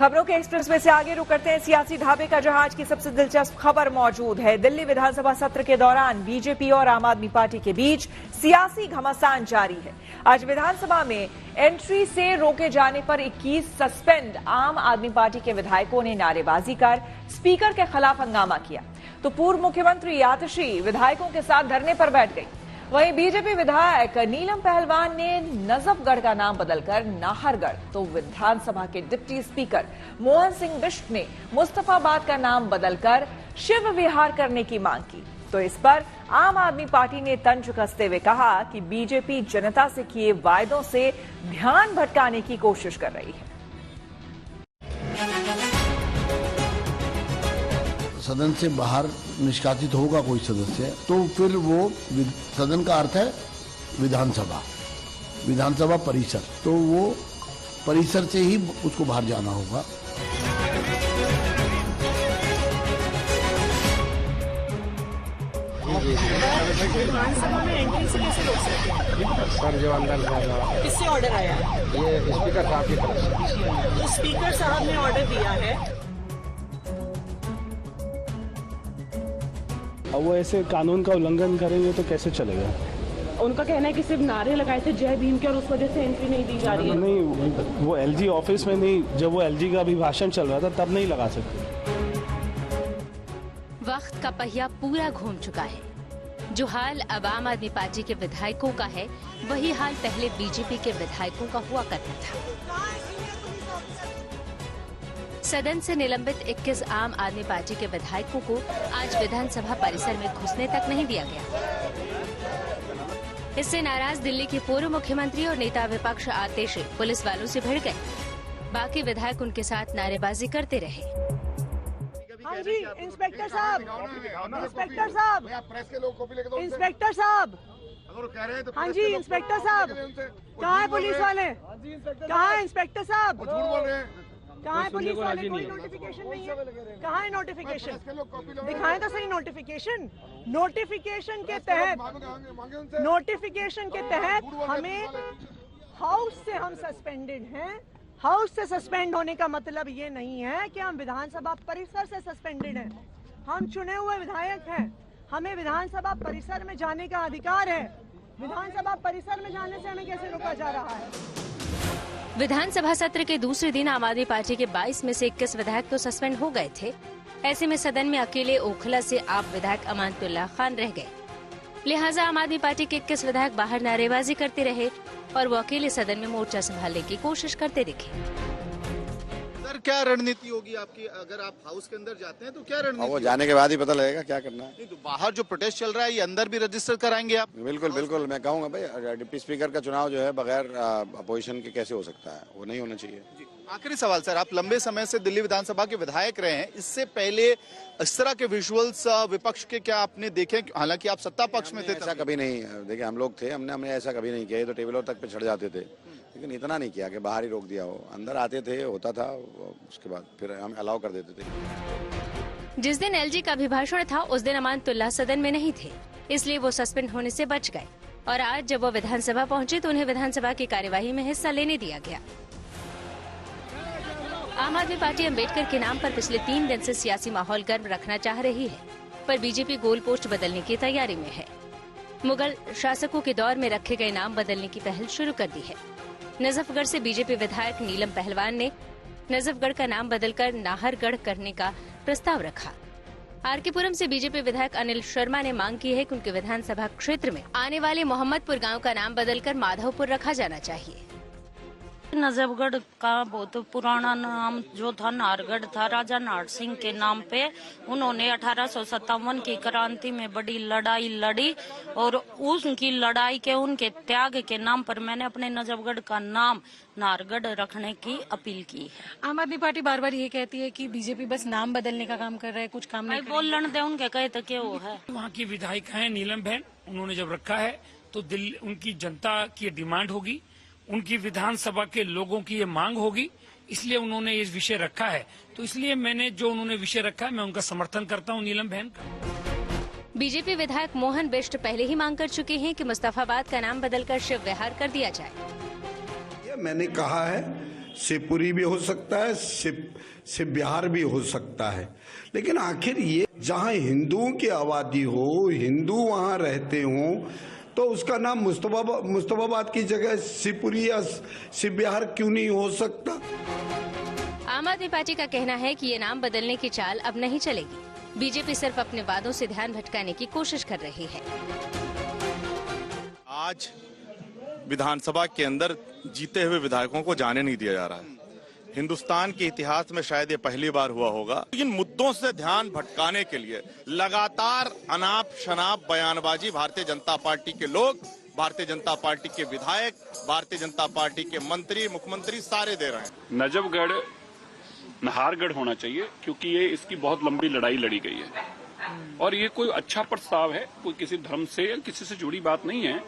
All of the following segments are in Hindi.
खबरों के एक्सप्रेस में से आगे रुक करते हैं सियासी ढाबे का, जहां आज की सबसे दिलचस्प खबर मौजूद है। दिल्ली विधानसभा सत्र के दौरान बीजेपी और आम आदमी पार्टी के बीच सियासी घमासान जारी है। आज विधानसभा में एंट्री से रोके जाने पर 21 सस्पेंड आम आदमी पार्टी के विधायकों ने नारेबाजी कर स्पीकर के खिलाफ हंगामा किया, तो पूर्व मुख्यमंत्री आतिशी विधायकों के साथ धरने पर बैठ गई। वहीं बीजेपी विधायक नीलम पहलवान ने नजफगढ़ का नाम बदलकर नाहरगढ़, तो विधानसभा के डिप्टी स्पीकर मोहन सिंह बिष्ट ने मुस्तफाबाद का नाम बदलकर शिव विहार करने की मांग की। तो इस पर आम आदमी पार्टी ने तंज कसते हुए कहा कि बीजेपी जनता से किए वायदों से ध्यान भटकाने की कोशिश कर रही है। सदन से बाहर निष्कासित होगा कोई सदस्य तो फिर वो सदन का अर्थ है विधानसभा परिसर, तो वो परिसर से ही उसको बाहर जाना होगा। विधानसभा में एंट्री से कैसे रोक सकते हैं? सर जो अंदर किससे ऑर्डर आया? ये स्पीकर साहब की तरफ से। तो स्पीकर साहब ने ऑर्डर दिया है। अब वो ऐसे कानून का उल्लंघन करेंगे तो कैसे चलेगा? उनका कहना है कि सिर्फ नारे लगाए थे जय भीम के और उस वजह से एंट्री नहीं दी जा रही है। नहीं, वो एलजी ऑफिस में नहीं, जब वो एलजी का अभिभाषण चल रहा था तब नहीं लगा सकते। वक्त का पहिया पूरा घूम चुका है। जो हाल अब आम आदमी पार्टी के विधायकों का है, वही हाल पहले बीजेपी के विधायकों का हुआ करता था। सदन से निलंबित 21 आम आदमी पार्टी के विधायकों को आज विधानसभा परिसर में घुसने तक नहीं दिया गया। इससे नाराज दिल्ली के पूर्व मुख्यमंत्री और नेता विपक्ष आतिशी पुलिस वालों से भिड़ गए। बाकी विधायक उनके साथ नारेबाजी करते रहे। हाँ जी, इंस्पेक्टर साहब, इंस्पेक्टर साहब, हाँ जी इंस्पेक्टर साहब, कहाँ है पुलिस वाले? कहाँ है इंस्पेक्टर साहब? कहाँ है पुलिस वाले? कोई नोटिफिकेशन नहीं है। कहाँ है नोटिफिकेशन? दिखाएं तो सही नोटिफिकेशन। नोटिफिकेशन के तहत हमें हाउस से हम सस्पेंडेड हैं। हाउस से सस्पेंड होने का मतलब ये नहीं है कि हम विधानसभा परिसर से सस्पेंडेड हैं। हम चुने हुए विधायक हैं, हमें विधानसभा परिसर में जाने का अधिकार है। विधानसभा परिसर में जाने से हमें कैसे रोका जा रहा है? विधानसभा सत्र के दूसरे दिन आम आदमी पार्टी के 22 में से 21 विधायक तो सस्पेंड हो गए थे। ऐसे में सदन में अकेले ओखला से आप विधायक अमानतुल्लाह खान रह गए। लिहाजा आम आदमी पार्टी के 21 विधायक बाहर नारेबाजी करते रहे और वो अकेले सदन में मोर्चा संभालने की कोशिश करते दिखे। सर, क्या रणनीति होगी आपकी अगर आप हाउस के अंदर जाते हैं तो क्या रणनीति? वो जाने के बाद ही पता लगेगा क्या करना है। नहीं तो बाहर जो प्रोटेस्ट चल रहा है ये अंदर भी रजिस्टर कराएंगे आप? बिल्कुल मैं कहूँगा भाई, डिप्टी स्पीकर का चुनाव जो है बगैर अपोजिशन के कैसे हो सकता है, वो नहीं होना चाहिए। आखिरी सवाल सर, आप लंबे समय से दिल्ली विधानसभा के विधायक रहे हैं, इससे पहले इस तरह के विजुअल्स विपक्ष के क्या आपने देखे? हालांकि आप सत्ता पक्ष में थे। ऐसा कभी नहीं देखिए, हम लोग थे, हमने ऐसा कभी नहीं किया। तो टेबलों तक पे चढ़ जाते थे, लेकिन इतना नहीं किया कि बाहर ही रोक दिया हो। अंदर आते थे, होता था, उसके बाद फिर हम अलाउ कर देते थे। जिस दिन एलजी का अभिभाषण था उस दिन अमानतुल्लाह सदन में नहीं थे, इसलिए वो सस्पेंड होने से बच गए। और आज जब वो विधानसभा पहुंचे तो उन्हें विधानसभा की कार्यवाही में हिस्सा लेने दिया गया। आम आदमी पार्टी अम्बेडकर के नाम पर पिछले 3 दिन से सियासी माहौल गर्म रखना चाह रही है, पर बीजेपी गोल पोस्ट बदलने की तैयारी में है। मुगल शासकों के दौर में रखे गए नाम बदलने की पहल शुरू कर दी है। नजफगढ़ से बीजेपी विधायक नीलम पहलवान ने नजफगढ़ का नाम बदलकर नाहरगढ़ करने का प्रस्ताव रखा। आरकेपुरम से बीजेपी विधायक अनिल शर्मा ने मांग की है कि उनके विधानसभा क्षेत्र में आने वाले मोहम्मदपुर गांव का नाम बदलकर माधवपुर रखा जाना चाहिए। नजफगढ़ का बहुत पुराना नाम जो था नाहरगढ़ था, राजा नार सिंह के नाम पे। उन्होंने 1857 की क्रांति में बड़ी लड़ाई लड़ी और उनकी लड़ाई के उनके त्याग के नाम पर मैंने अपने नजफगढ़ का नाम नाहरगढ़ रखने की अपील की है। आम आदमी पार्टी बार बार ये कहती है कि बीजेपी बस नाम बदलने का काम कर रहा है, कुछ काम नहीं बोलने दे, उनके कहे तो क्या वो है। वहाँ की विधायक है नीलम बहन, उन्होंने जब रखा है तो दिल्ली उनकी जनता की डिमांड होगी, उनकी विधानसभा के लोगों की ये मांग होगी, इसलिए उन्होंने ये विषय रखा है। तो इसलिए मैंने जो उन्होंने विषय रखा है मैं उनका समर्थन करता हूँ नीलम बहन का। बीजेपी विधायक मोहन बिष्ट पहले ही मांग कर चुके हैं कि मुस्तफाबाद का नाम बदलकर शिव विहार कर दिया जाए। मैंने कहा है शिवपुरी भी हो सकता है, शिव बिहार भी हो सकता है। लेकिन आखिर ये जहां हिंदुओं की आबादी हो, हिंदू वहां रहते हों, तो उसका नाम मुस्तफाबाद की जगह शिवपुरी या शिव बिहार क्यों नहीं हो सकता? आम आदमी पार्टी का कहना है कि ये नाम बदलने की चाल अब नहीं चलेगी। बीजेपी सिर्फ अपने वादों से ध्यान भटकाने की कोशिश कर रही है। आज विधानसभा के अंदर जीते हुए विधायकों को जाने नहीं दिया जा रहा है। हिंदुस्तान के इतिहास में शायद ये पहली बार हुआ होगा। इन मुद्दों से ध्यान भटकाने के लिए लगातार अनाप शनाप बयानबाजी भारतीय जनता पार्टी के लोग, भारतीय जनता पार्टी के विधायक, भारतीय जनता पार्टी के मंत्री, मुख्यमंत्री सारे दे रहे हैं। नजफगढ़ नाहरगढ़ होना चाहिए, क्योंकि ये इसकी बहुत लंबी लड़ाई लड़ी गई है और ये कोई अच्छा प्रस्ताव है, कोई किसी धर्म से या किसी से जुड़ी बात नहीं है,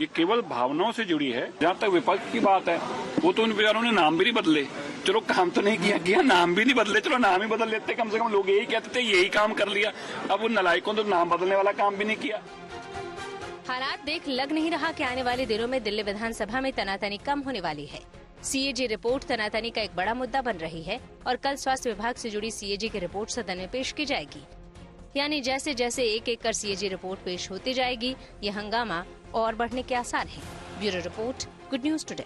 ये केवल भावनाओं से जुड़ी है। जहाँ तक विपक्ष की बात है, वो तो उन बेचारों ने नाम भी नहीं बदले। चलो काम तो नहीं किया, नाम भी नहीं बदले, चलो नाम ही बदल लेते, कम से कम लोग यही कहते थे यही काम कर लिया। अब उन नलायकों तो नाम बदलने वाला काम भी नहीं किया। हालात देख लग नहीं रहा कि आने वाले दिनों में दिल्ली विधानसभा में तनातनी कम होने वाली है। सीएजी रिपोर्ट तनातनी का एक बड़ा मुद्दा बन रही है और कल स्वास्थ्य विभाग से जुड़ी सीएजी की रिपोर्ट सदन में पेश की जाएगी। यानी जैसे जैसे एक एक कर सीएजी रिपोर्ट पेश होती जाएगी, ये हंगामा और बढ़ने के आसार हैं। Bureau report, good news today.